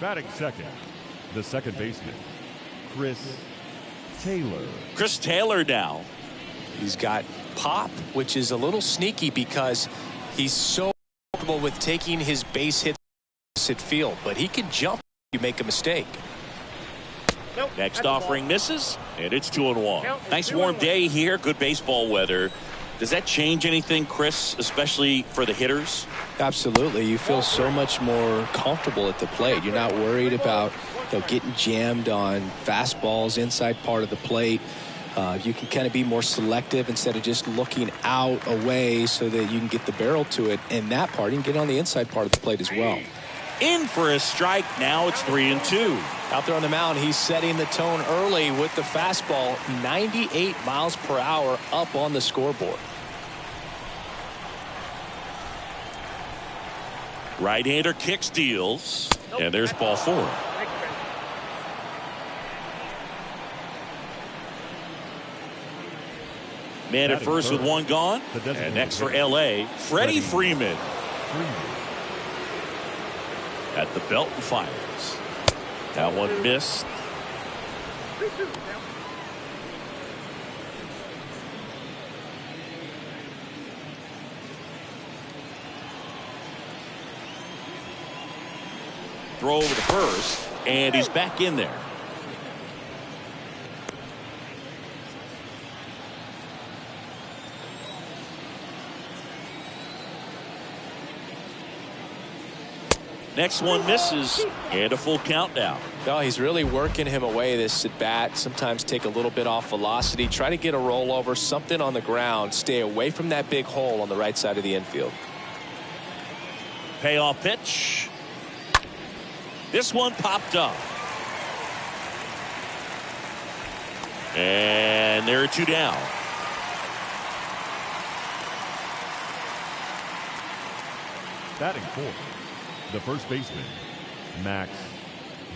Batting second, the second baseman, Chris Taylor. Chris Taylor now. He's got pop, which is a little sneaky because he's so comfortable with taking his base hits at field, but he can jump if you make a mistake. Next offering misses, and it's 2-1. Nice warm day here, good baseball weather. Does that change anything, Chris, especially for the hitters? Absolutely. You feel so much more comfortable at the plate. You're not worried about getting jammed on fastballs inside part of the plate. You can kind of be more selective instead of just looking out away so that you can get the barrel to it. And that part, you can get on the inside part of the plate as well. In for a strike. Now it's 3-2. Out there on the mound, he's setting the tone early with the fastball. 98 miles per hour up on the scoreboard. Right-hander kicks, deals, and there's ball 4. Man at first with one gone. And next for L.A., Freddie Freeman. At the belt and fires. That one missed. Throw over to first, and he's back in there. Next one misses, and a full count now. No, he's really working him away this at bat. Sometimes take a little bit off velocity. Try to get a rollover, something on the ground. Stay away from that big hole on the right side of the infield. Payoff pitch. This one popped up. And there are 2 down. Batting fourth, the first baseman, Max.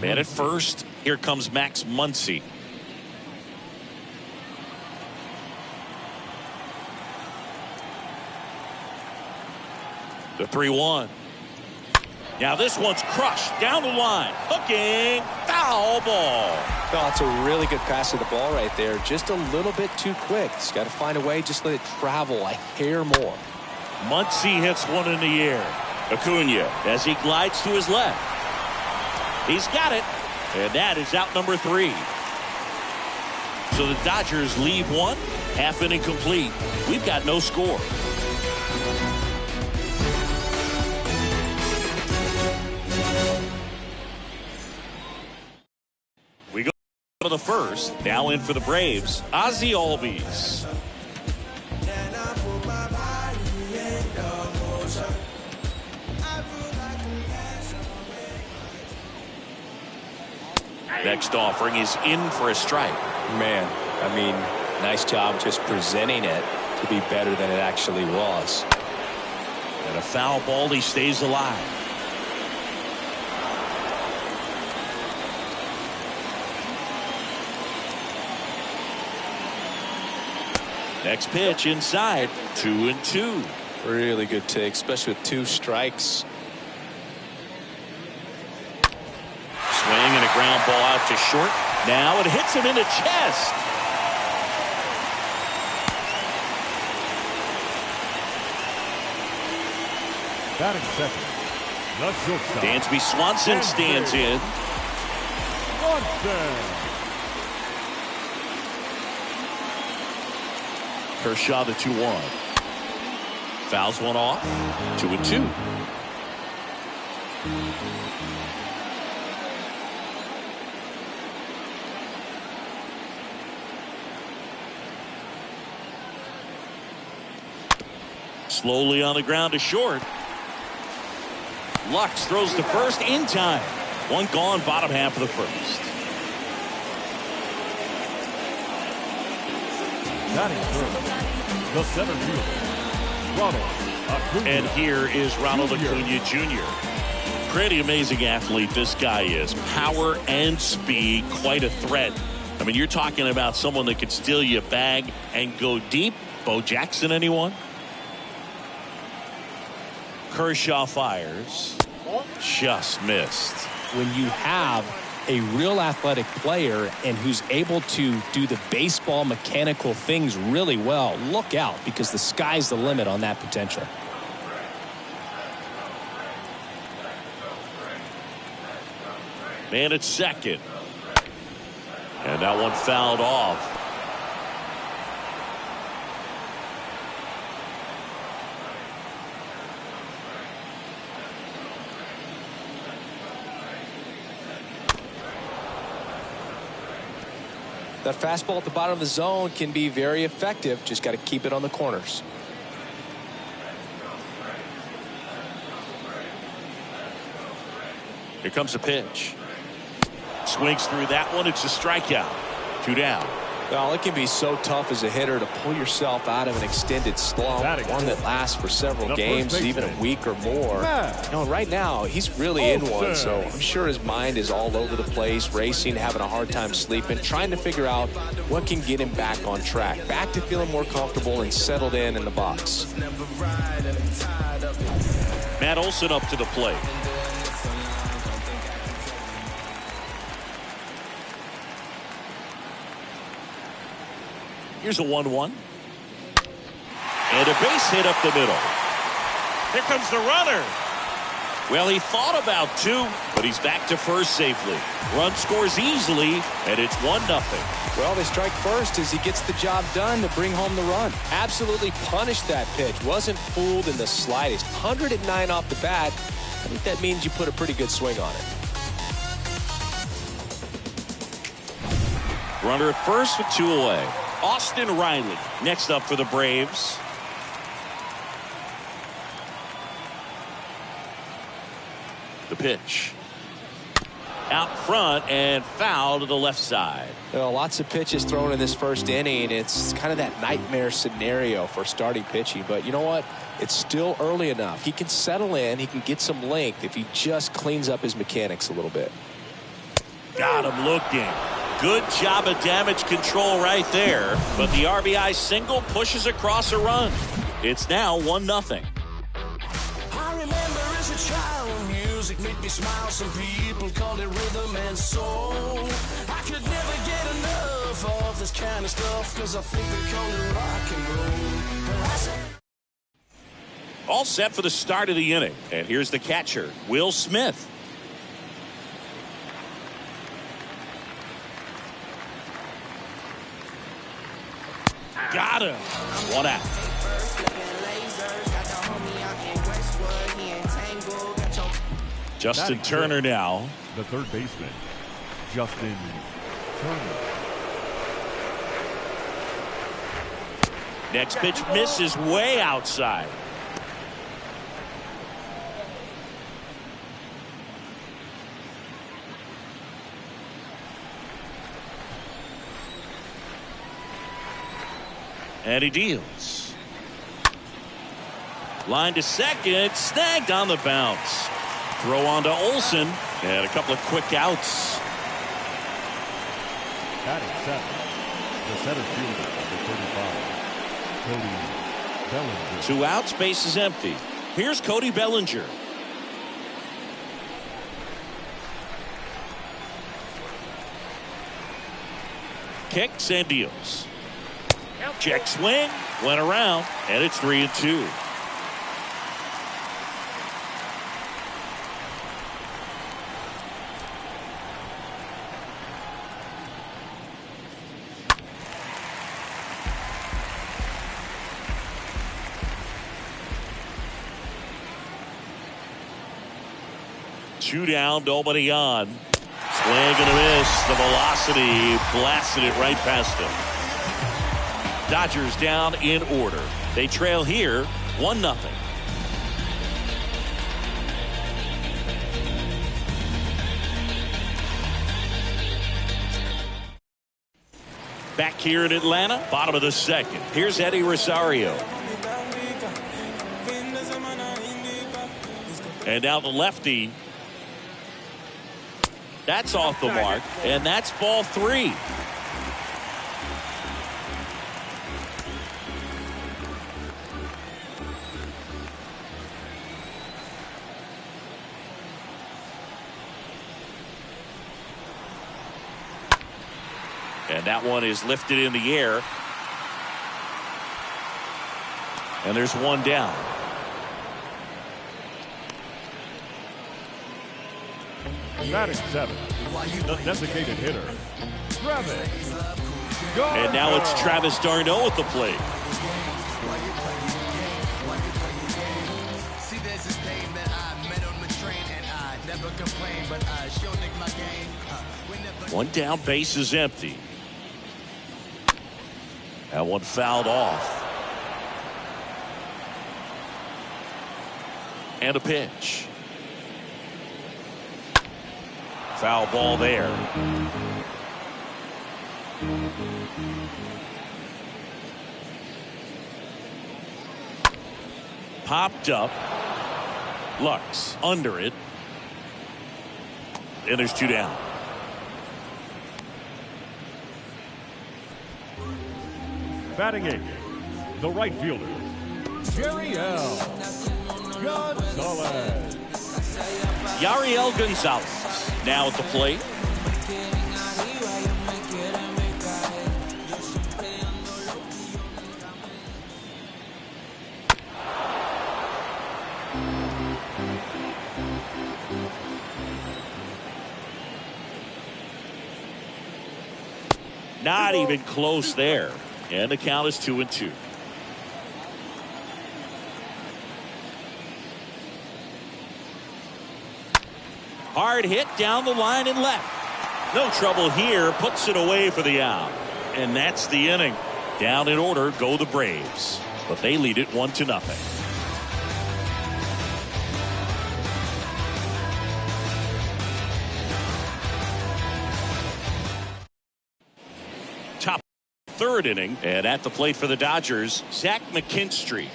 Man at first. Here comes Max Muncie. The 3-1. Now this one's crushed down the line. Hooking. Foul ball. No, it's a really good pass to the ball right there. Just a little bit too quick. He's got to find a way. Just let it travel a hair more. Muncie hits one in the air. Acuna as he glides to his left. He's got it. And that is out number 3. So the Dodgers leave one. Half inning complete. We've got no score. We go to the first. Now in for the Braves, Ozzie Albies. Next offering is in for a strike. Man, I mean, nice job just presenting it to be better than it actually was. And a foul ball, he stays alive. Next pitch inside, 2-2. Really good take, especially with 2 strikes. Swing and a ground ball out to short. Now it hits him in the chest. Batting second, the shortstop, Dansby Swanson stands in. Swanson. Kershaw the 2-1. Fouls one off. 2-2. Slowly on the ground to short. Lux throws to first in time. One gone, bottom half of the first. Batting third, the center fielder, Ronald Acuna. And here is Ronald Acuna Jr. Pretty amazing athlete this guy is. Power and speed, quite a threat. I mean, you're talking about someone that could steal you a bag and go deep. Bo Jackson, anyone? Kershaw fires. Just missed. when you have a real athletic player and who's able to do the baseball mechanical things really well. Look out, because the sky's the limit on that potential. Man at second. And that one fouled off. That fastball at the bottom of the zone can be very effective. Just got to keep it on the corners. Here comes a pitch. Swings through that one. It's a strikeout. 2 down. Well, it can be so tough as a hitter to pull yourself out of an extended slump, one that lasts for several games, even a week or more. You know, right now, he's really in one, so I'm sure his mind is all over the place, racing, having a hard time sleeping, trying to figure out what can get him back on track, back to feeling more comfortable and settled in the box. Matt Olson up to the plate. Here's a 1-1. And a base hit up the middle. Here comes the runner. Well, he thought about 2, but he's back to first safely. Run scores easily, and it's 1-0. Well, they strike first as he gets the job done to bring home the run. Absolutely punished that pitch. Wasn't fooled in the slightest. 109 off the bat. I think that means you put a pretty good swing on it. Runner at first with 2 away. Austin Reilly next up for the Braves. The pitch. Out front and foul to the left side. Well, lots of pitches thrown in this first inning. It's kind of that nightmare scenario for starting pitching. But you know what? It's still early enough. He can settle in. He can get some length if he just cleans up his mechanics a little bit. Got him looking. Good job of damage control right there. But the RBI single pushes across a run. It's now 1-0. I remember as a child, music made me smile. Some people called it rhythm and soul. I could never get enough of this kind of stuff, because I think they call it rock and roll. But I said, all set for the start of the inning. And here's the catcher, Will Smith. Got him. 1 out. Justin Turner now. The third baseman, Justin Turner. Next pitch misses way outside. And he deals. Line to second, snagged on the bounce. Throw on to Olson, and a couple of quick outs. Batting 7, the center fielder, number 35, Cody Bellinger. 2 outs, base is empty. Here's Cody Bellinger. Kicks and deals. Check swing, went around, and it's 3-2. Two down, nobody on. Swing and a miss. The velocity blasted it right past him. Dodgers down in order. They trail here 1-0. Back here in Atlanta, bottom of the second. Here's Eddie Rosario. And now the lefty. That's off the mark, and that's ball 3. And that one is lifted in the air. And there's one down. Batting 7, the designated hitter, Travis. And now it's Travis d'Arnaud at the plate. One down, base is empty. That one fouled off. And a pitch. Foul ball there. Popped up. Lux under it. And there's 2 down. Batting 8, the right fielder, Jerry L. Gonzalez. Yariel Gonzalez now at the plate. Not even close there. And the count is 2-2. Hard hit down the line and left. No trouble here. Puts it away for the out. And that's the inning. Down in order go the Braves. But they lead it 1-0. Top 3rd inning. And at the plate for the Dodgers, Zach McKinstry.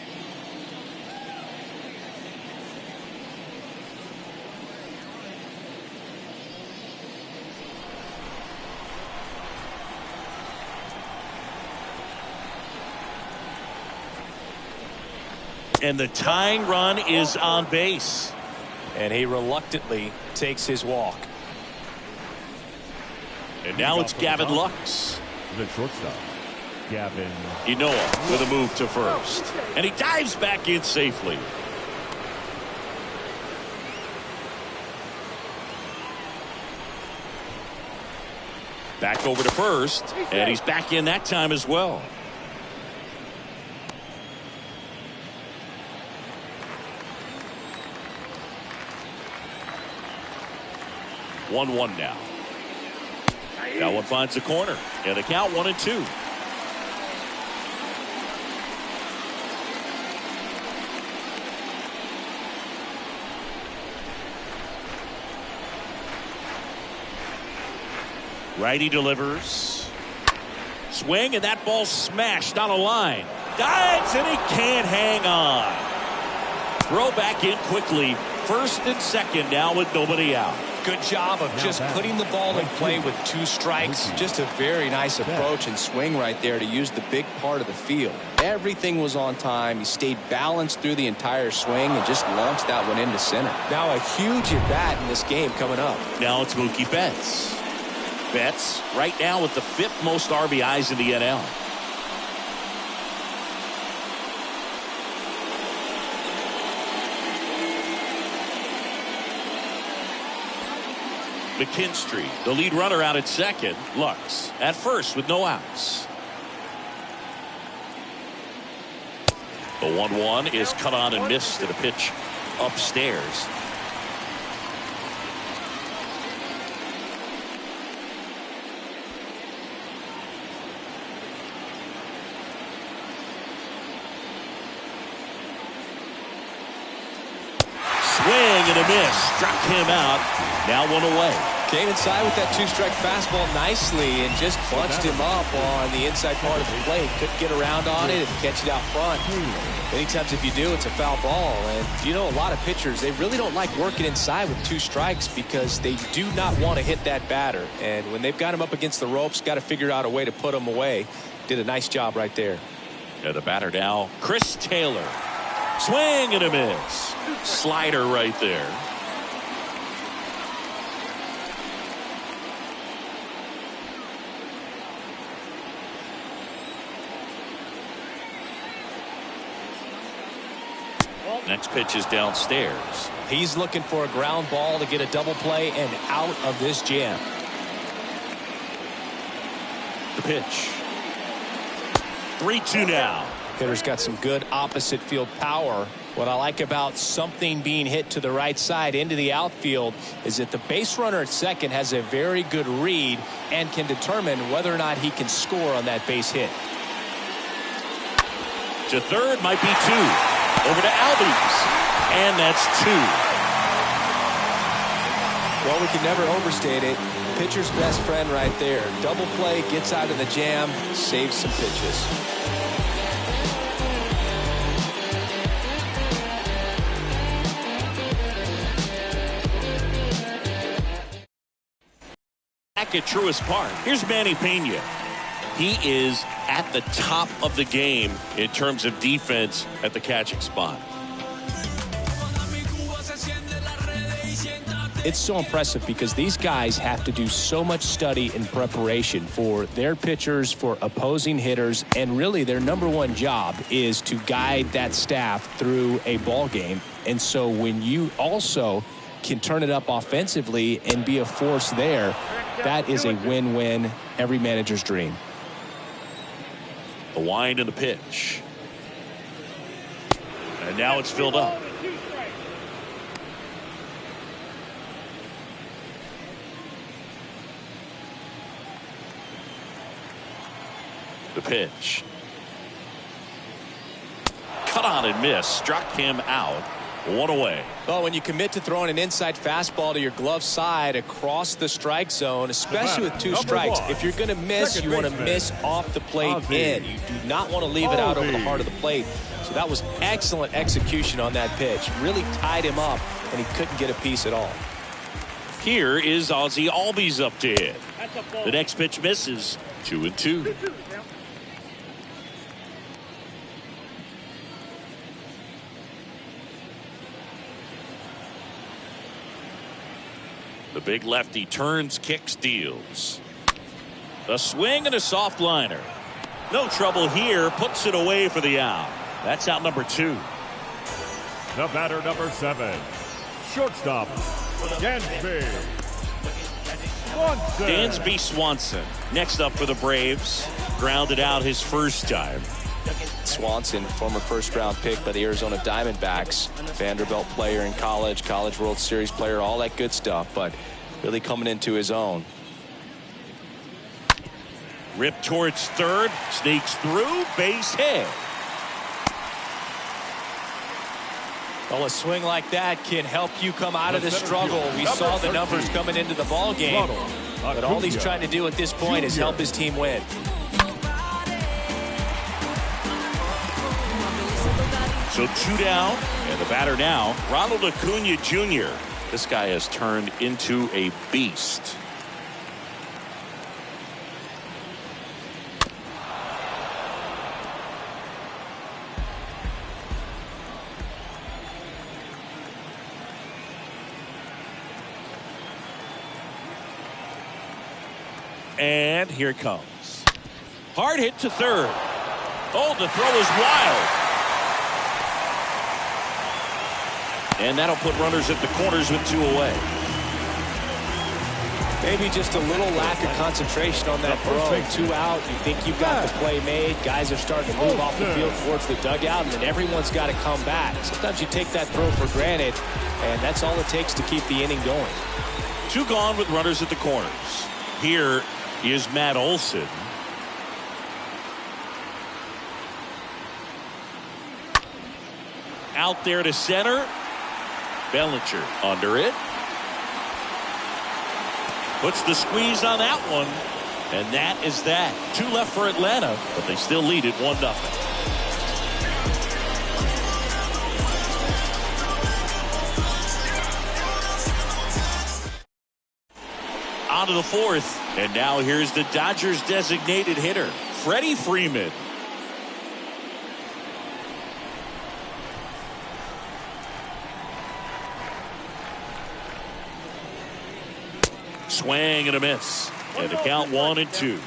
And the tying run is on base. And he reluctantly takes his walk. And now it's Gavin Lux. The shortstop, Gavin. Inoa with a move to first. And he dives back in safely. Back over to first. And he's back in that time as well. One now. That one finds the corner. And the count 1-2. Righty delivers. Swing, and that ball smashed on a line. Dives, and he can't hang on. Throw back in quickly. First and second now with nobody out. Good job of just putting the ball in play with 2 strikes. Just a very nice approach and swing right there to use the big part of the field. Everything was on time. He stayed balanced through the entire swing and just launched that one into center. Now a huge at-bat in this game coming up. Now it's Mookie Betts. Betts right now with the 5th most RBIs in the NL. McKinstry, the lead runner, out at second. Lux at first with no outs. The 1-1 is cut on and missed to the pitch upstairs. Swing and a miss. Struck him out. Now 1 away. Came inside with that 2-strike fastball nicely and just bunched him up on the inside part of the plate. Couldn't get around on it and catch it out front. Many times if you do, it's a foul ball. And you know, a lot of pitchers, they really don't like working inside with 2 strikes because they do not want to hit that batter. And when they've got him up against the ropes, got to figure out a way to put him away. Did a nice job right there. And the batter now, Chris Taylor. Swing and a miss. Slider right there. Next pitch is downstairs. He's looking for a ground ball to get a double play and out of this jam. The pitch. 3-2 now. Hitter's got some good opposite field power. What I like about something being hit to the right side into the outfield is that the base runner at second has a very good read and can determine whether or not he can score on that base hit. To third might be 2. Over to Albies. And that's 2. Well, we can never overstate it. Pitcher's best friend right there. Double play, gets out of the jam, saves some pitches. Back at Truist Park, here's Manny Pena. He is at the top of the game in terms of defense at the catching spot. It's so impressive because these guys have to do so much study and preparation for their pitchers, for opposing hitters, and really their number one job is to guide that staff through a ball game. And so when you also can turn it up offensively and be a force there, that is a win-win, every manager's dream. The wind and the pitch. And now it's filled up. The pitch. Cut on and miss. Struck him out. 1 away. Well, when you commit to throwing an inside fastball to your glove side across the strike zone, especially with 2 strikes, if you're going to miss, you want to miss off the plate in. You do not want to leave it out over the heart of the plate. So that was excellent execution on that pitch. Really tied him up, and he couldn't get a piece at all. Here is Ozzie Albies up to hit. The next pitch misses. 2-2. The big lefty turns, kicks, deals. A swing and a soft liner. No trouble here. Puts it away for the out. That's out number 2. The batter, number 7. Shortstop Dansby Swanson. Dansby Swanson next up for the Braves. Grounded out his first time. Swanson, former first-round pick by the Arizona Diamondbacks, Vanderbilt player in college, College World Series player, all that good stuff, but really coming into his own. Ripped towards third, sneaks through, base hit. Well, a swing like that can help you come out of the struggle. We saw the numbers coming into the ball game, but all he's trying to do at this point is help his team win. So 2 down, and the batter now, Ronald Acuna Jr. This guy has turned into a beast. And here it comes. Hard hit to third. Oh, the throw is wild. And that'll put runners at the corners with 2 away. Maybe just a little lack of concentration on that throw. 2 out. You think you've got the play made. Guys are starting to move off the field towards the dugout, and then everyone's got to come back. Sometimes you take that throw for granted, and that's all it takes to keep the inning going. 2 gone with runners at the corners. Here is Matt Olson. Out there to center. Bellinger under it. Puts the squeeze on that one. And that is that. 2 left for Atlanta, but they still lead it 1-0. On to the 4th. And now here's the Dodgers designated hitter, Freddie Freeman. Swing and a miss. And the count 1-2.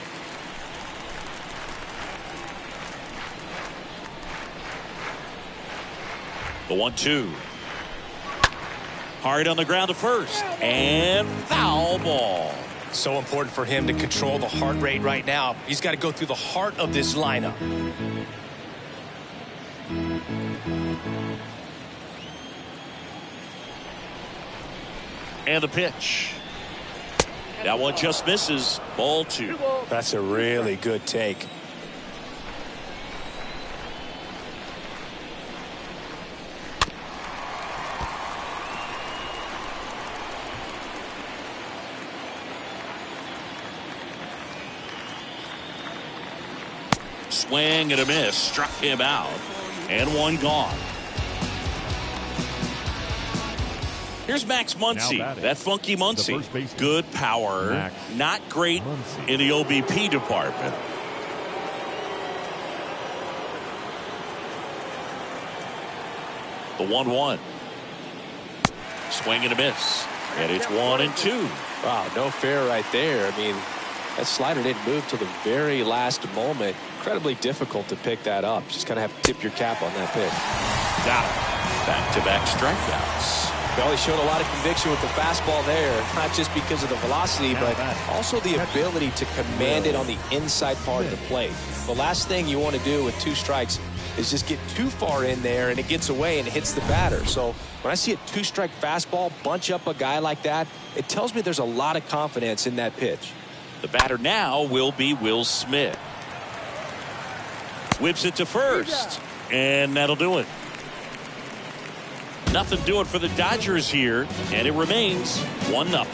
The 1-2. Hard on the ground to first. And foul ball. So important for him to control the heart rate right now. He's got to go through the heart of this lineup. And the pitch. That one just misses. Ball 2. That's a really good take. Swing and a miss. Struck him out. And one gone. Here's Max Muncie. That funky Muncie. Good power. Not great in the OBP department. The 1-1. Swing and a miss. And it's 1-2. Wow, no fair right there. I mean, that slider didn't move till the very last moment. Incredibly difficult to pick that up. Just kind of have to tip your cap on that pitch. Got it. Back-to-back strikeouts. Well, he showed a lot of conviction with the fastball there, not just because of the velocity, but also the ability to command it on the inside part of the plate. The last thing you want to do with 2 strikes is just get too far in there and it gets away and it hits the batter. So when I see a 2-strike fastball bunch up a guy like that, it tells me there's a lot of confidence in that pitch. The batter now will be Will Smith. Whips it to first, and that'll do it. Nothing doing for the Dodgers here, and it remains 1-0.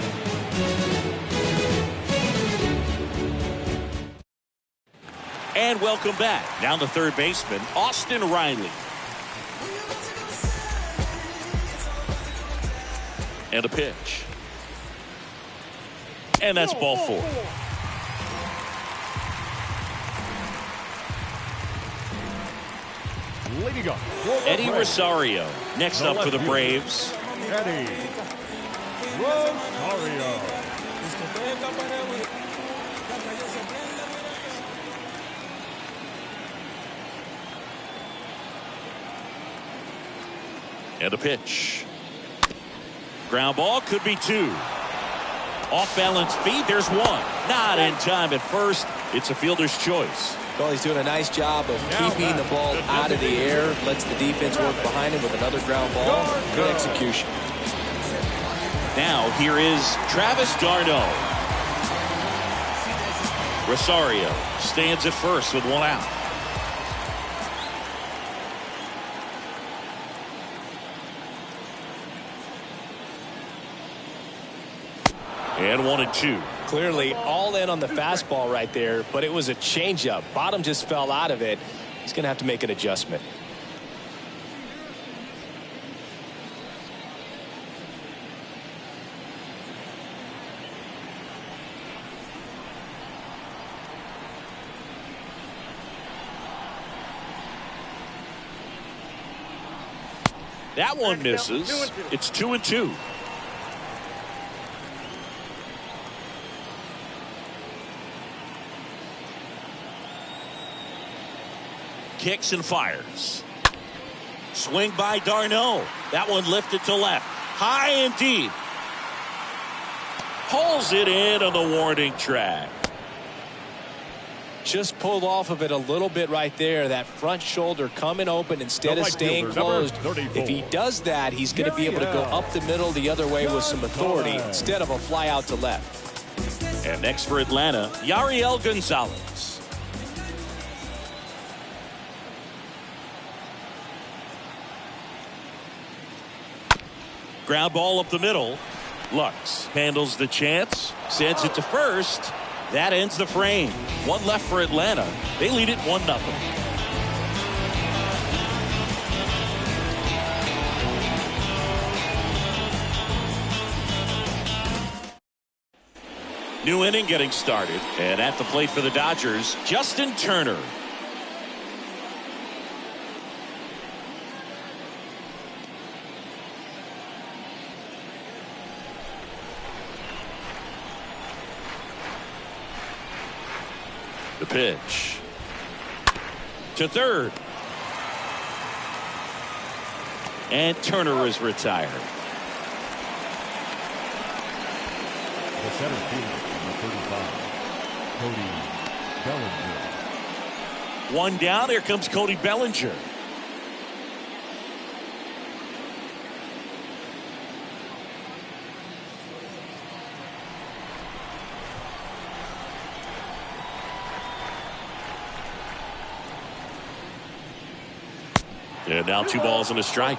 And welcome back. Now the third baseman, Austin Reilly. And a pitch. And that's ball 4. Leading up, Eddie Rosario next up for the Braves. Eddie Rosario. And a pitch. Ground ball, could be 2. Off balance feet, there's 1. Not in time at first. It's a fielder's choice. Well, he's doing a nice job of keeping the ball out of the air, lets the defense work behind him with another ground ball. Good execution. Now here is Travis d'Arnaud. Rosario stands at first with 1 out. And 1-2. Clearly all in on the fastball right there, but it was a changeup. Bottom just fell out of it. He's going to have to make an adjustment. That one misses. It's 2-2. Kicks and fires. Swing by d'Arnaud. That one lifted to left. High and deep. Pulls it in on the warning track. Just pulled off of it a little bit right there. That front shoulder coming open instead of staying closed. If he does that, he's going to be able to go up the middle the other way with some authority instead of a fly out to left. And next for Atlanta, Yariel Gonzalez. Ground ball up the middle. Lux handles the chance, sends it to first. That ends the frame. 1 left for Atlanta. They lead it 1-0. New inning getting started. And at the plate for the Dodgers, Justin Turner. The pitch. To third. And Turner is retired. The center fielder, number 35, Cody Bellinger. One down. Here comes Cody Bellinger. And now 2 balls and a strike.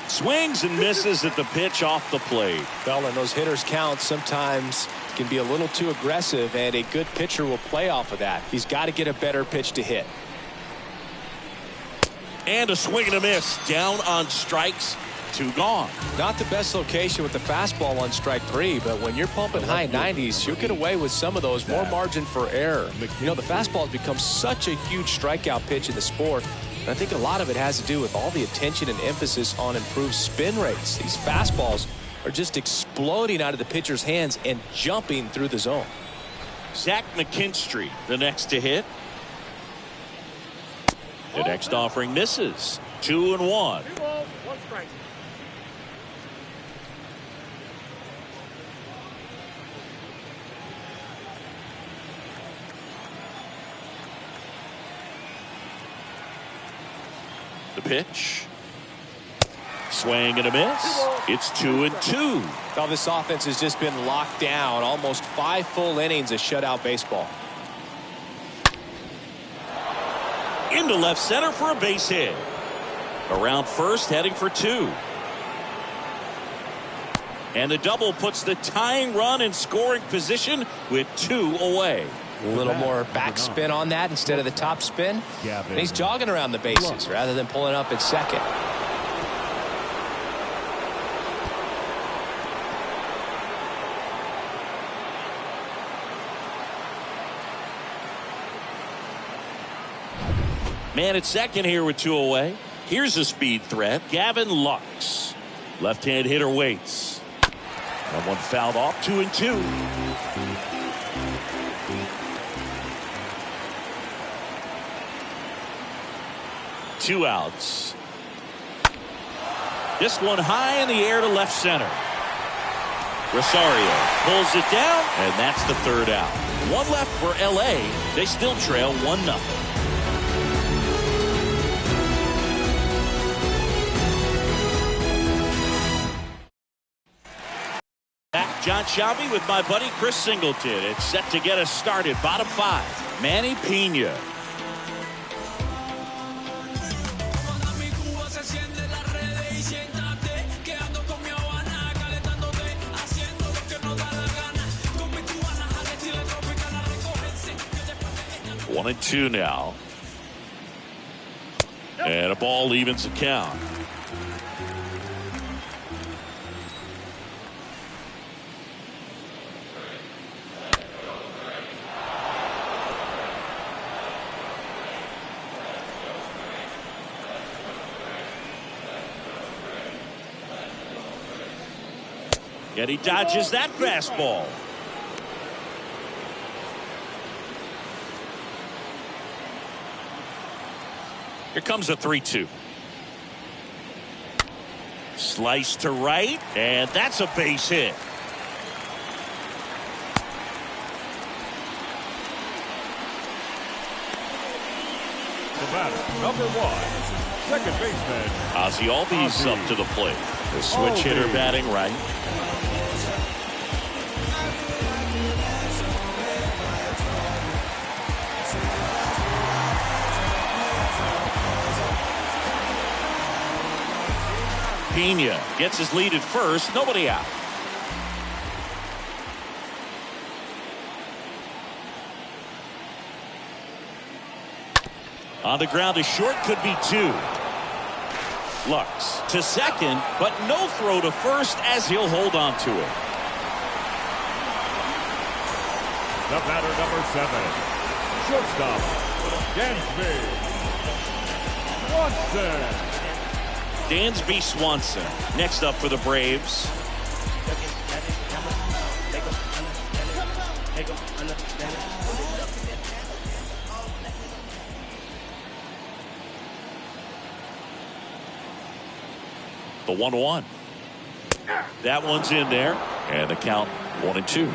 Swings and misses at the pitch off the plate. Well, and those hitters count sometimes can be a little too aggressive, and a good pitcher will play off of that. He's got to get a better pitch to hit. And a swing and a miss. Down on strikes. 2 gone. Not the best location with the fastball on strike 3, but when you're pumping high 90s, you'll get away with some of those. More margin for error. You know, the fastball has become such a huge strikeout pitch in the sport. And I think a lot of it has to do with all the attention and emphasis on improved spin rates. These fastballs are just exploding out of the pitcher's hands and jumping through the zone. Zach McKinstry, the next to hit. The next offering misses. 2-1. The pitch. Swing and a miss. It's 2-2. Now this offense has just been locked down. Almost 5 full innings of shutout baseball. Into left center for a base hit. Around first, heading for 2. And the double puts the tying run in scoring position with 2 away. A little more backspin on that instead of the top spin. And he's jogging around the bases rather than pulling up at second. Man at second here with 2 away. Here's a speed threat. Gavin Lux. Left-hand hitter waits. That one fouled off. 2-2. Two outs. This one high in the air to left center. Rosario pulls it down, and that's the 3rd out. 1 left for LA. They still trail 1-0. Back John Shelby with my buddy Chris Singleton. It's set to get us started. Bottom 5. Manny Pena. One and 2 now. And a ball evens the count. And he dodges that fastball. Here comes a 3-2. Slice to right, and that's a base hit. The batter, number 1, second baseman, Ozzie Albies up to the plate. The switch hitter batting right. Pena gets his lead at first. Nobody out. On the ground to short, could be 2. Lux to second, but no throw to first as he'll hold on to it. the batter, number 7, shortstop, Dansby Swanson. Dansby Swanson next up for the Braves. Take him. The 1-1. That one's in there, and the count 1-2.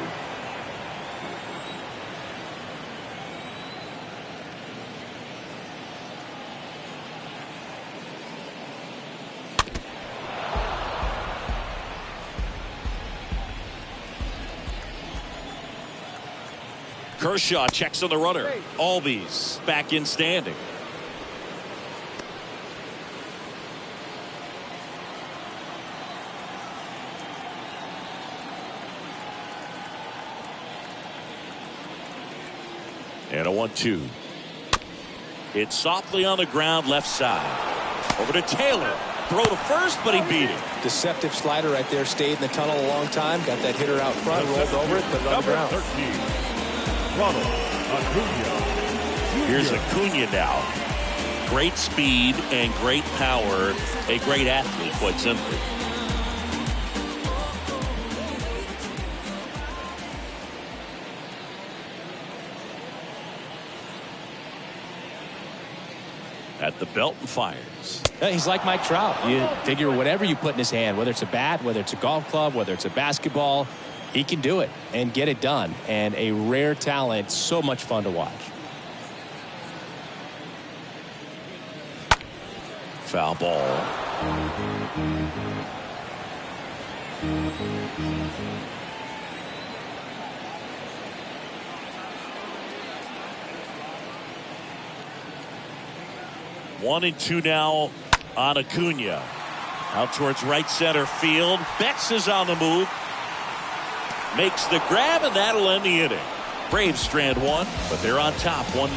Kershaw checks on the runner. Albies back in standing. And a 1-2. Hit softly on the ground left side. Over to Taylor. Throw to first, but he beat it. Deceptive slider right there. Stayed in the tunnel a long time. Got that hitter out front. Rolled over it. Put it on the ground. 13. Ronald Acuna. Here's Acuna now. Great speed and great power. A great athlete, quite simply. At the belt and fires. He's like Mike Trout. You figure whatever you put in his hand, whether it's a bat, whether it's a golf club, whether it's a basketball, he can do it and get it done. And a rare talent, so much fun to watch. Foul ball. One and two now on Acuna. Out towards right center field. Betts is on the move. Makes the grab, and that'll end the inning. Braves strand one, but they're on top 1-0.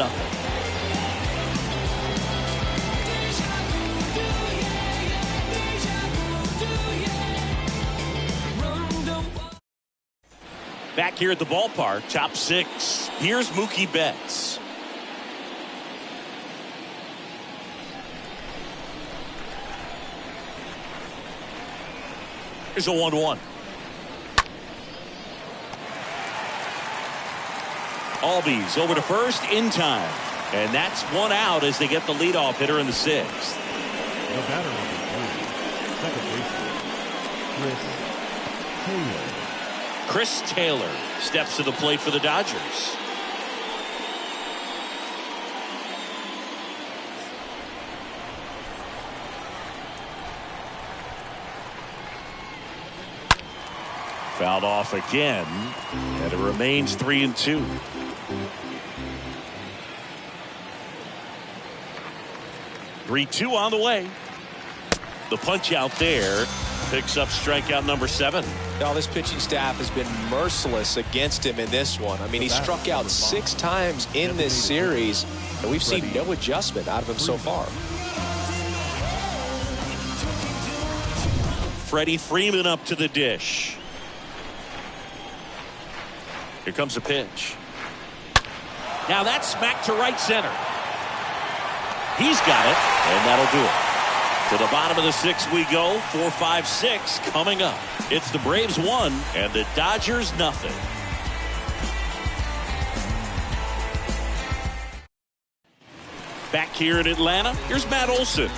Back here at the ballpark, top 6. Here's Mookie Betts. Here's a 1-1. Albies over to first in time. And that's one out as they get the leadoff hitter in the 6th. The batter number 3, second baseman, Chris Taylor steps to the plate for the Dodgers. Fouled off again, and it remains 3-2. Three-2 on the way. The punch out there picks up strikeout number 7. Now this pitching staff has been merciless against him in this one. I mean, he struck out 6 times in this series, and we've seen no adjustment out of him so far. Freddie Freeman up to the dish. Here comes a pitch. Now that's smacked to right center. He's got it, and that'll do it. To the bottom of the 6th we go. 4, 5, 6 coming up. It's the Braves 1 and the Dodgers nothing. Back here in Atlanta, here's Matt Olson.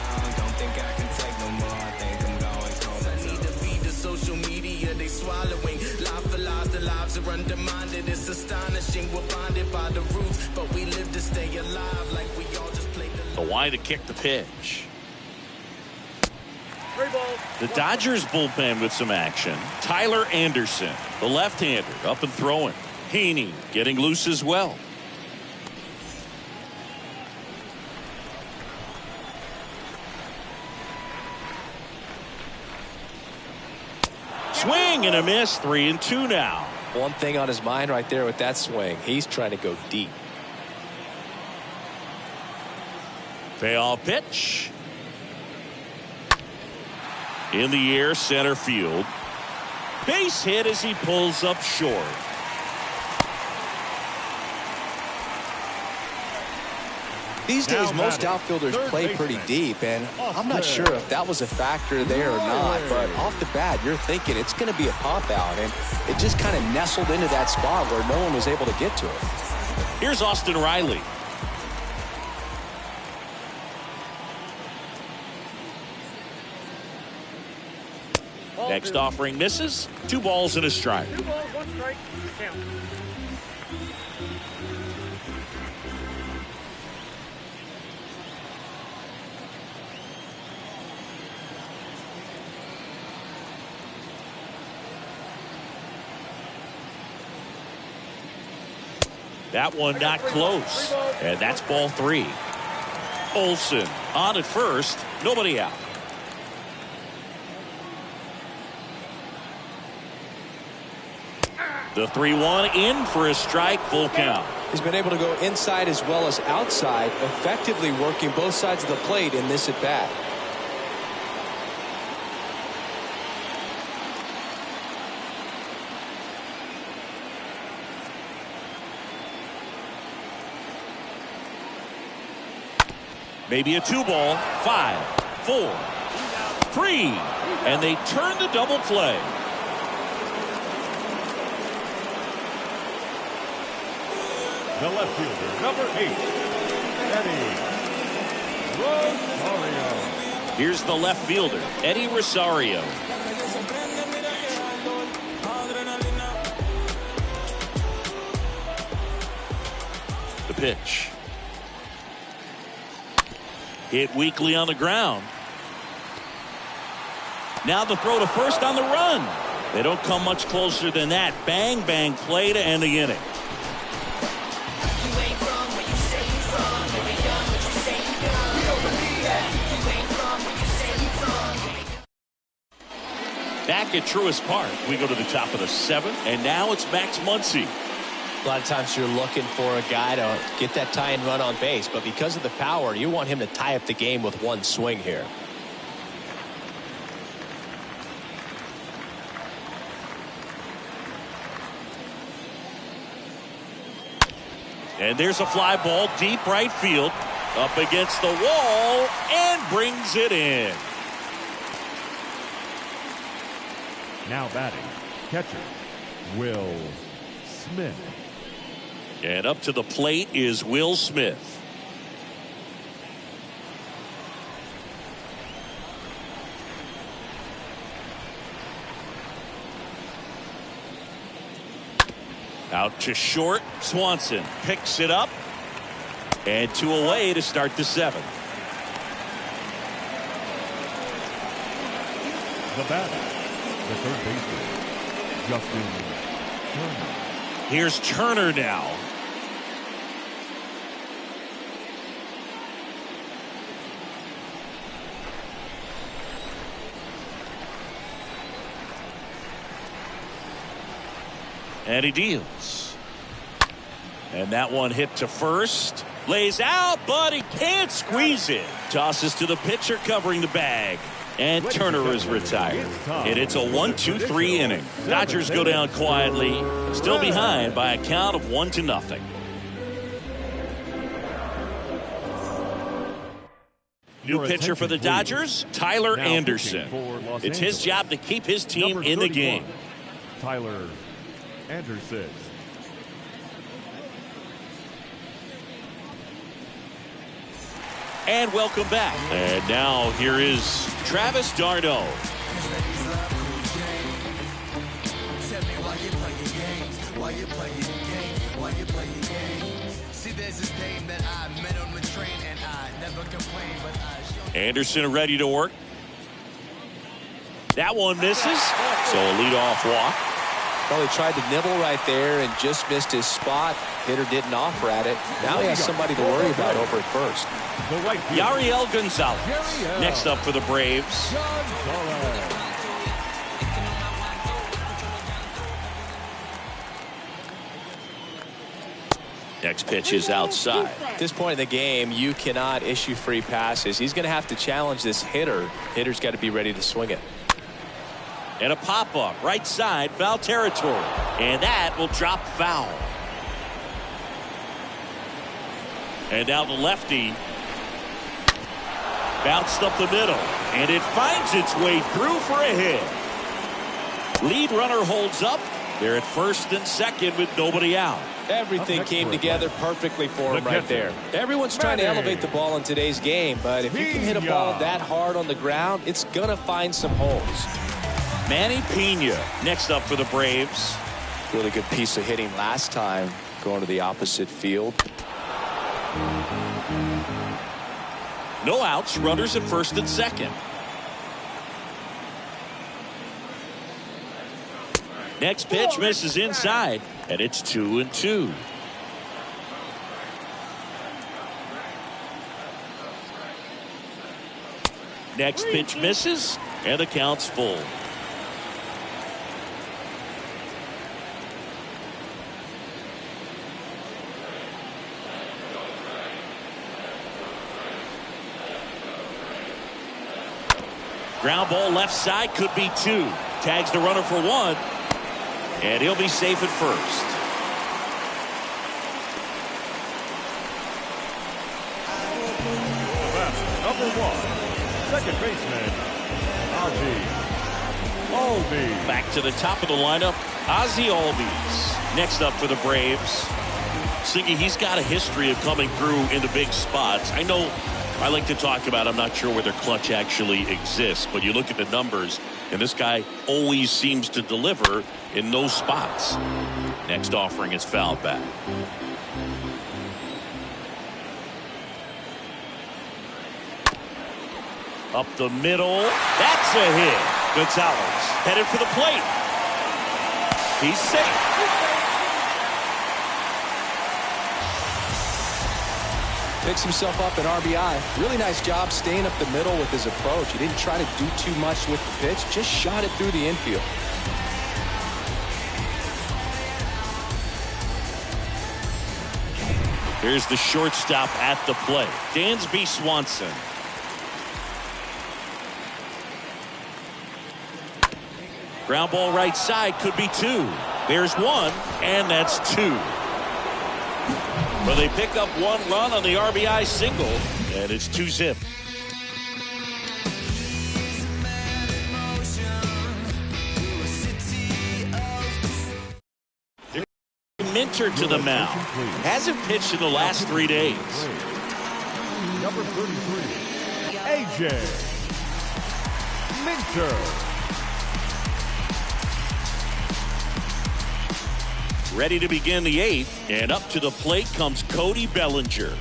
It's astonishing we're bonded by the roots, but we live to stay alive like we all just played The wide to kick the pitch. The Dodgers bullpen with some action. Tyler Anderson, the left-hander, up and throwing. Haney getting loose as well. Swing and a miss. 3-2 now. One thing on his mind right there with that swing. He's trying to go deep. Payoff pitch. In the air, center field. Base hit as he pulls up short. These days, most outfielders play pretty deep, and I'm not sure if that was a factor there or not, but off the bat, you're thinking it's going to be a pop out, and it just kind of nestled into that spot where no one was able to get to it. Here's Austin Reilly. Next offering misses. 2 balls and a strike. 2 balls, 1 strike. Count. That one not close. And that's ball 3. Olsen on at first. Nobody out. The 3-1 in for a strike, full count. He's been able to go inside as well as outside, effectively working both sides of the plate in this at bat. Maybe a 2-ball. 5, 4, 3, and they turn the double play. The left fielder, number 8, Eddie Rosario. Here's the left fielder, Eddie Rosario. The pitch. Hit weakly on the ground. Now the throw to first on the run. They don't come much closer than that. Bang, bang play to end the inning. Back at Truist Park, we go to the top of the 7th, and now it's Max Muncie. A lot of times you're looking for a guy to get that tie-in run on base, but because of the power, you want him to tie up the game with one swing here. And there's a fly ball deep right field, up against the wall, and brings it in. Now batting, catcher, Will Smith. And up to the plate is Will Smith. Out to short, Swanson picks it up, and 2 away to start the 7th. The batter, the third baseman, Justin Turner. Here's Turner now. And he deals. And that one hit to first. Lays out, but he can't squeeze it. Tosses to the pitcher covering the bag. And Turner is retired. And it's a 1-2-3 inning. Dodgers go down quietly. Still behind by a count of 1-0. New pitcher for the Dodgers, Tyler Anderson. It's his job to keep his team in the game. Tyler Anderson. And welcome back. And now here is Travis d'Arnaud. Anderson ready to work. That one misses. So a leadoff walk. Probably tried to nibble right there and just missed his spot. Hitter didn't offer at it. Now he has somebody to worry about over at first. Yariel Gonzalez next up for the Braves. Next pitch is outside. At this point in the game, you cannot issue free passes. He's going to have to challenge this hitter. Hitter's got to be ready to swing it. And a pop-up right side, foul territory. And that will drop foul. And now the lefty bounced up the middle. And it finds its way through for a hit. Lead runner holds up. They're at first and second with nobody out. Everything came together perfectly for him right there. Everyone's trying to elevate the ball in today's game, but if you can hit a ball that hard on the ground, it's going to find some holes. Manny Pena next up for the Braves. Really good piece of hitting last time, going to the opposite field. No outs, runners at first and second. Next pitch misses inside, and it's 2-2. Next pitch misses, and the count's full. Ground ball left side, could be 2. Tags the runner for 1, and he'll be safe at first. Number 1. Second baseman, Ozzie Albies. Back to the top of the lineup, Ozzie Albies. Next up for the Braves. Siggy, he's got a history of coming through in the big spots. I know I like to talk about, I'm not sure whether clutch actually exists, but you look at the numbers, and this guy always seems to deliver in those spots. Next offering is fouled back. Up the middle. That's a hit. Gonzalez headed for the plate. He's safe. Picks himself up an RBI. Really nice job staying up the middle with his approach. He didn't try to do too much with the pitch. Just shot it through the infield. Here's the shortstop at the plate, Dansby Swanson. Ground ball right side, could be 2. There's 1, and that's 2. Well, they pick up 1 run on the RBI single, and it's 2-zip. Minter to the mound. Hasn't pitched in the last 3 days. Number 33, AJ Minter. Ready to begin the 8th, and up to the plate comes Cody Bellinger.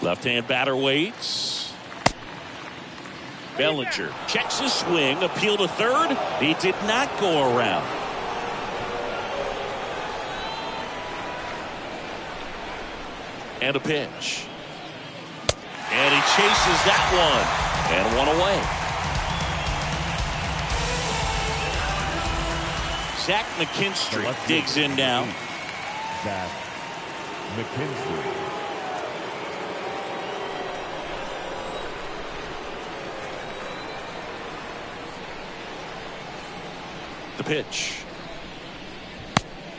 Left-hand batter waits. Bellinger checks his swing, appeal to third. He did not go around. And a pitch. And he chases that one. And 1 away. Zach McKinstry digs in now. Zach McKinstry. The pitch.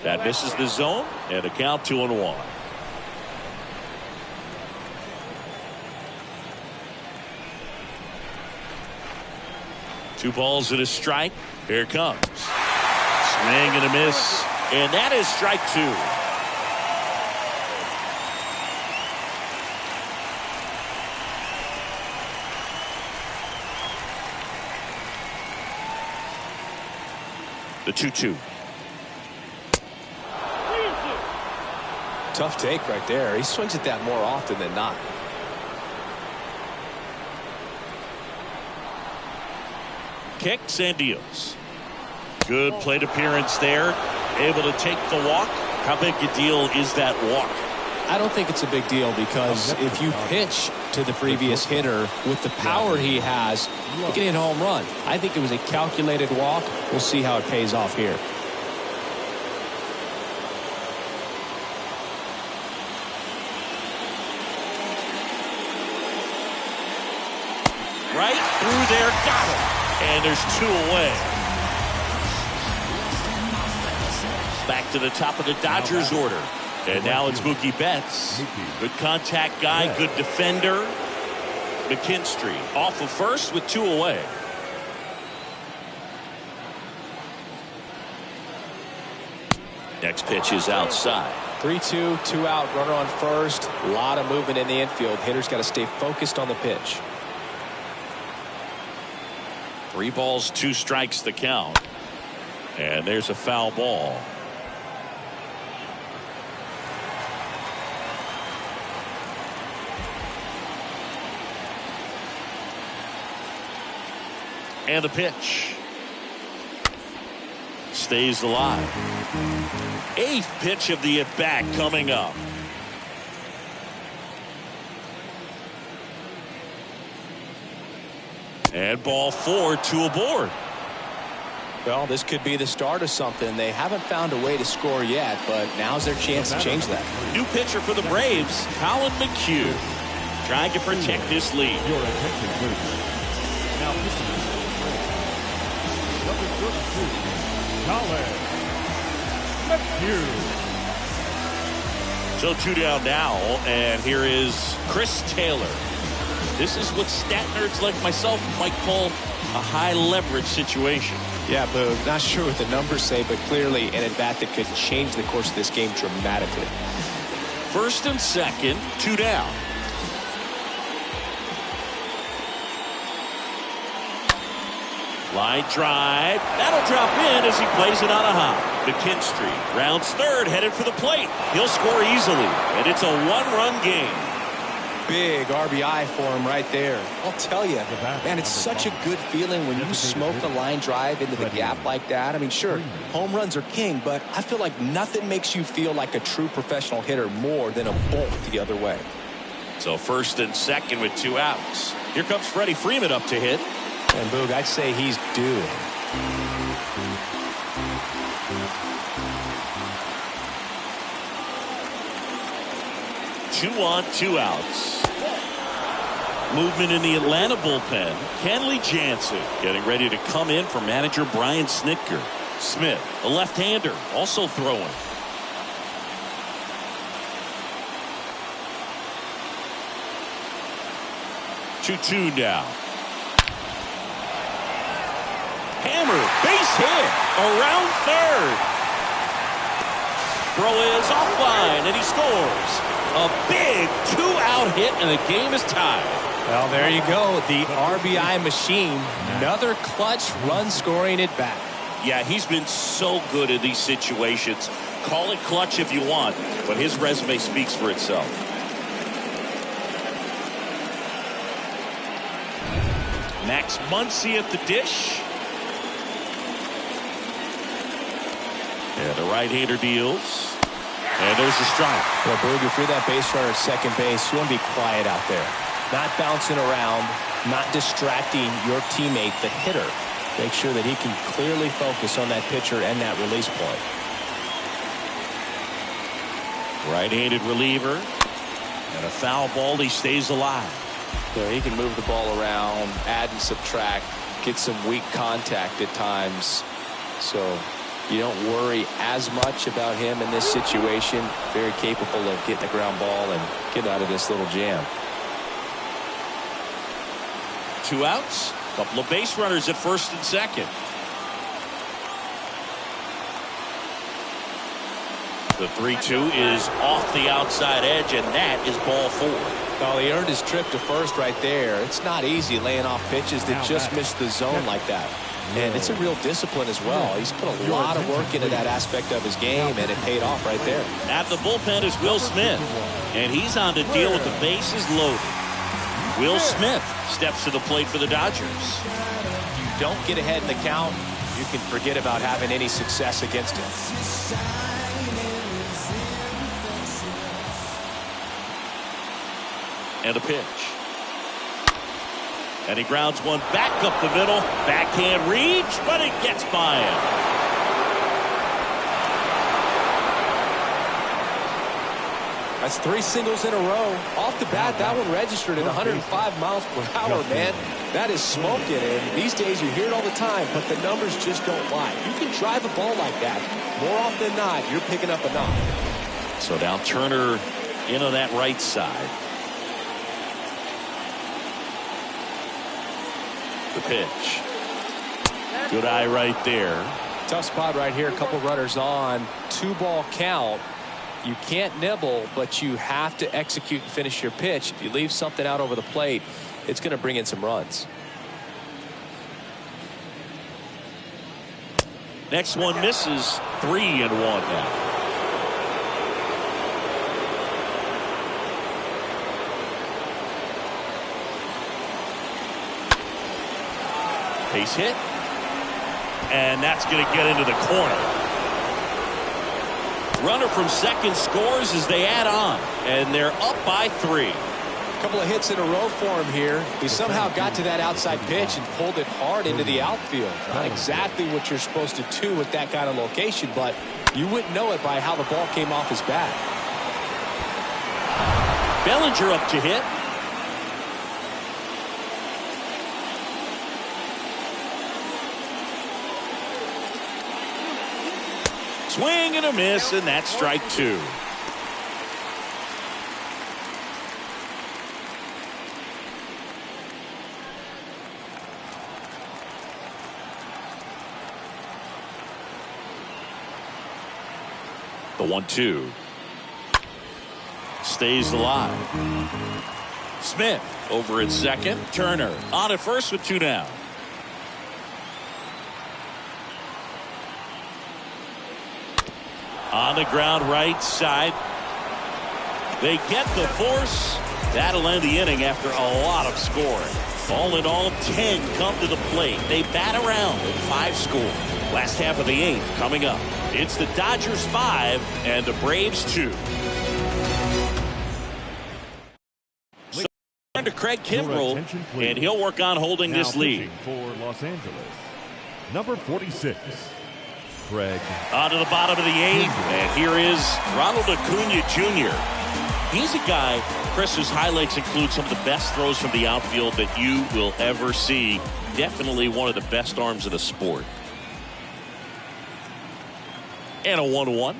That misses the zone, and a count 2-1. Two balls and a strike. Here it comes. Swing and a miss, and that is strike 2. The 2-2. Tough take right there. He swings at that more often than not. Kicks and deals. Good plate appearance there. Able to take the walk. How big a deal is that walk? I don't think it's a big deal because if you pitch to the previous hitter with the power he has, you can hit a home run. I think it was a calculated walk. We'll see how it pays off here. Right through there, got him. And there's 2 away. Back to the top of the Dodgers order. And now it's Mookie Betts. Good contact guy, good defender. McKinstry off of first with 2 away. Next pitch is outside. 3-2, 2 out, runner on first. A lot of movement in the infield. Hitter's got to stay focused on the pitch. 3 balls, 2 strikes the count. And there's a foul ball. And the pitch. Stays alive. 8th pitch of the at-bat coming up. And ball 4, 2 aboard. Well, this could be the start of something. They haven't found a way to score yet, but now's their chance to change that. New pitcher for the Braves, Colin McHugh, trying to protect this lead. Your attention, please. Now pitching number 32, Colin McHugh. So 2 down now, and here is Chris Taylor. This is what stat nerds like myself might call a high leverage situation. Yeah, Boog, not sure what the numbers say, but clearly an at-bat that could change the course of this game dramatically. First and second, 2 down. Line drive. That'll drop in as he plays it on a hop. McKinstry rounds third, headed for the plate. He'll score easily, and it's a 1-run game. Big RBI for him right there. I'll tell you, man, it's such a good feeling when you smoke a line drive into the gap like that. I mean, sure, home runs are king, but I feel like nothing makes you feel like a true professional hitter more than a bolt the other way. So first and second with 2 outs. Here comes Freddie Freeman up to hit. And Boog, I'd say he's due. Two on, 2 outs. Movement in the Atlanta bullpen. Kenley Jansen getting ready to come in for manager Brian Snitker. Smith, a left-hander, also throwing. Two now. Hammer, base hit, around third. Throw is offline, and he scores. A big 2-out hit, and the game is tied. Well, there you go. The RBI machine. Another clutch run scoring at bat. Yeah, he's been so good in these situations. Call it clutch if you want, but his resume speaks for itself. Max Muncie at the dish. And the right-hander deals. And there's the strike. Well, Boog, if you're that base runner at second base, you want to be quiet out there. Not bouncing around, not distracting your teammate, the hitter. Make sure that he can clearly focus on that pitcher and that release point. Right-handed reliever. And a foul ball. He stays alive. So he can move the ball around, add and subtract, get some weak contact at times. So you don't worry as much about him in this situation. Very capable of getting the ground ball and getting out of this little jam. 2 outs. Couple of base runners at first and second. The 3-2 is off the outside edge, and that is ball 4. Well, he earned his trip to first right there. It's not easy laying off pitches that just miss the zone like that. And it's a real discipline as well. He's put a lot of work into that aspect of his game, and it paid off right there. At the bullpen is Will Smith, and he's on to deal with the bases loaded. Will Smith steps to the plate for the Dodgers. If you don't get ahead in the count, you can forget about having any success against him. And a pitch. And he grounds one back up the middle. Backhand reach, but it gets by him. That's 3 singles in a row. Off the bat, that one registered at 105 miles per hour, man. That is smoking, and these days you hear it all the time, but the numbers just don't lie. You can drive a ball like that. More often than not, you're picking up a knock. So now Turner in on that right side. The pitch. Good eye right there. Tough spot right here. A couple runners on. 2-ball count. You can't nibble, but you have to execute and finish your pitch. If you leave something out over the plate, it's going to bring in some runs. Next one misses. 3-1 now. Base hit. And that's going to get into the corner. Runner from second scores as they add on. And they're up by 3. A couple of hits in a row for him here. He somehow got to that outside pitch and pulled it hard into the outfield. Not exactly what you're supposed to do with that kind of location, but you wouldn't know it by how the ball came off his bat. Bellinger up to hit. Swing and a miss, and that's strike 2. The 1-2 stays alive. Smith over at second. Turner on at first with 2 down. On the ground right side. They get the force. That'll end the inning after a lot of scoring. All in all, 10 come to the plate. They bat around with 5 score. Last half of the 8th coming up. It's the Dodgers 5 and the Braves 2. So turn to Craig Kimbrell, and he'll work on holding now this lead. For Los Angeles, number 46. Craig. On to the bottom of the 8th, and here is Ronald Acuna Jr. He's a guy, Chris, whose highlights include some of the best throws from the outfield that you will ever see. Definitely one of the best arms of the sport. And a 1-1.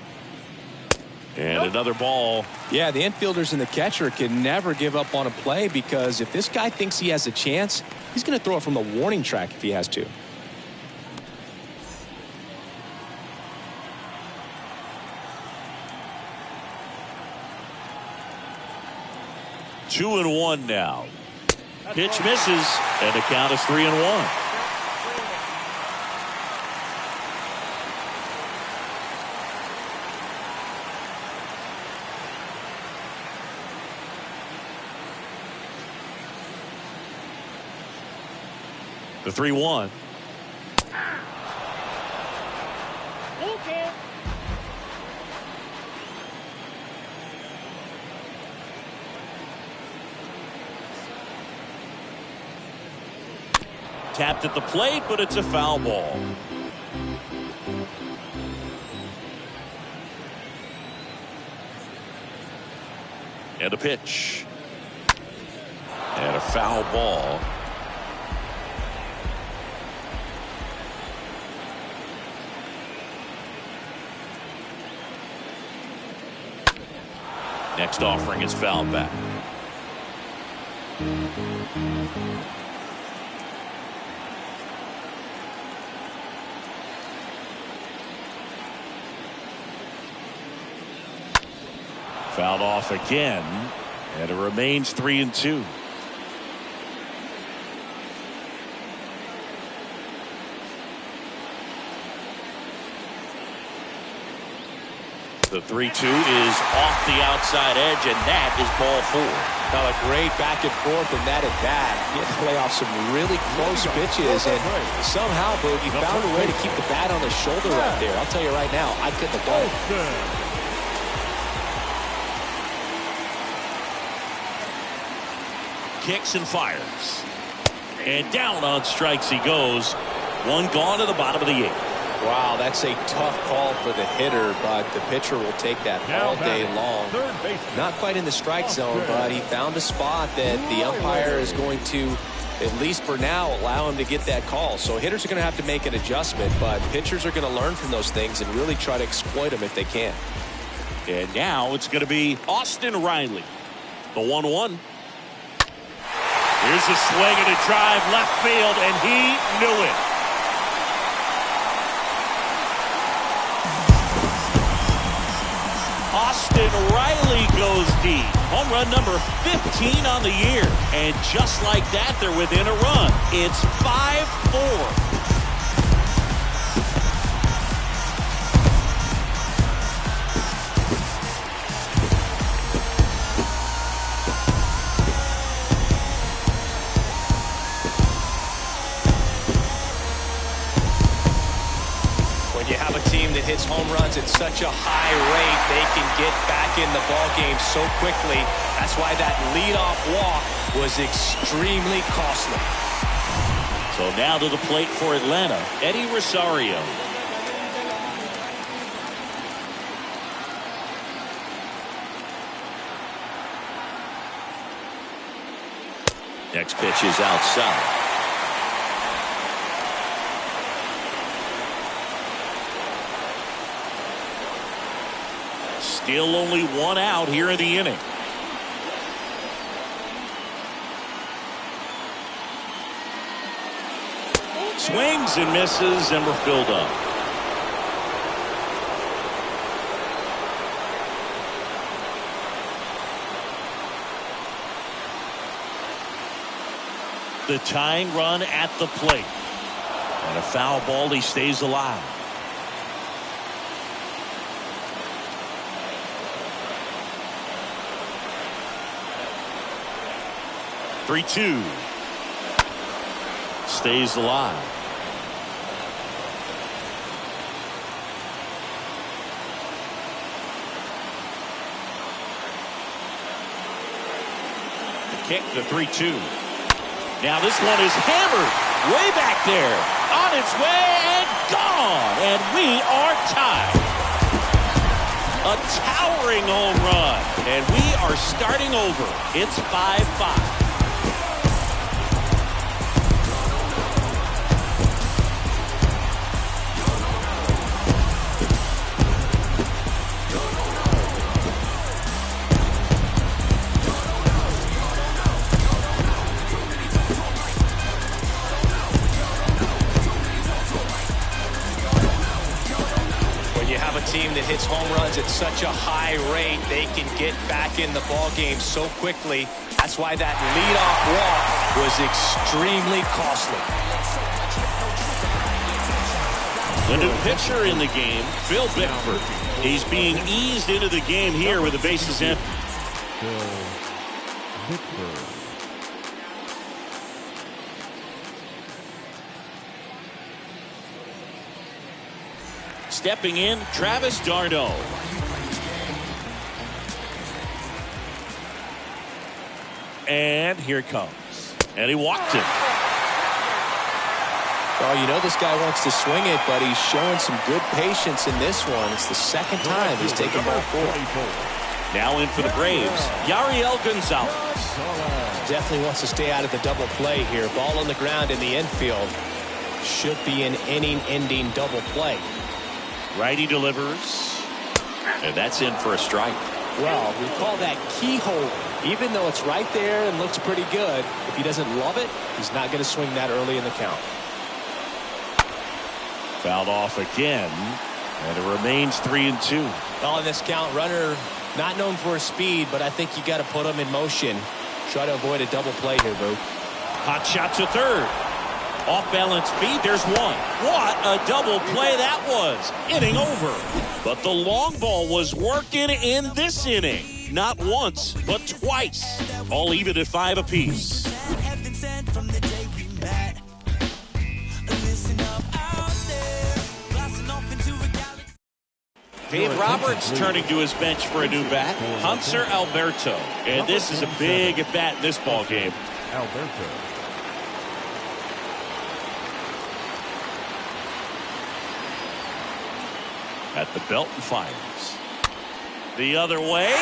And another ball. Yeah, the infielders and the catcher can never give up on a play, because if this guy thinks he has a chance, he's going to throw it from the warning track if he has to. 2-1 now. Pitch misses, and the count is 3-1. The 3-1. Tapped at the plate, but it's a foul ball. And a pitch. And a foul ball. Next offering is fouled back. Fouled off again, and it remains 3-2. The 3-2 is off the outside edge, and that is ball 4. Now a great back and forth in that at bat. He had to play off some really close pitches, and somehow, Boogie found a way to keep the bat on the shoulder right there. I'll tell you right now, I couldn't have done it. Kicks and fires. And down on strikes he goes. One gone to the bottom of the 8th. Wow, that's a tough call for the hitter, but the pitcher will take that all day long. Not quite in the strike zone, but he found a spot that the umpire is going to, at least for now, allow him to get that call. So hitters are going to have to make an adjustment, but pitchers are going to learn from those things and really try to exploit them if they can. And now it's going to be Austin Reilly. The 1-1. Here's a swing and a drive left field, and he knew it. Austin Reilly goes deep. Home run number 15 on the year. And just like that, they're within a run. It's 5-4. When you have a team that hits home runs at such a high rate, they can get back in the ball game so quickly. That's why that leadoff walk was extremely costly. So now to the plate for Atlanta, Eddie Rosario. Next pitch is outside. Still only one out here in the inning. Swings and misses, and we're filled up. The tying run at the plate. And a foul ball, he stays alive. Three-two. Stays alive. The kick, the 3-2. Now this one is hammered way back there. On its way and gone. And we are tied. A towering home run. And we are starting over. It's 5-5. Team that hits home runs at such a high rate, they can get back in the ball game so quickly. That's why that leadoff walk was extremely costly. The new pitcher in the game, Phil Bickford. He's being eased into the game here with the bases empty. Bickford. Stepping in, Travis d'Arnaud. And here it comes. And he walked it. Oh, you know this guy wants to swing it, but he's showing some good patience in this one. It's the second time he's taken ball four. Now in for the Braves, Yariel Gonzalez. Definitely wants to stay out of the double play here. Ball on the ground in the infield. Should be an inning-ending double play. Righty delivers. And that's in for a strike. Well, we call that keyhole. Even though it's right there and looks pretty good, if he doesn't love it, he's not going to swing that early in the count. Fouled off again. And it remains 3-2. On this count, runner not known for his speed, but I think you got to put him in motion. Try to avoid a double play here, Boo. Hot shot to third. Off balance feed, there's one. What a double play that was. Inning over. But the long ball was working in this inning. Not once, but twice. All even at 5 apiece. Dave Roberts turning to his bench for a new bat. Hunter Alberto. And this is a big at bat in this ball game. Alberto. At the belt and fires. The other way.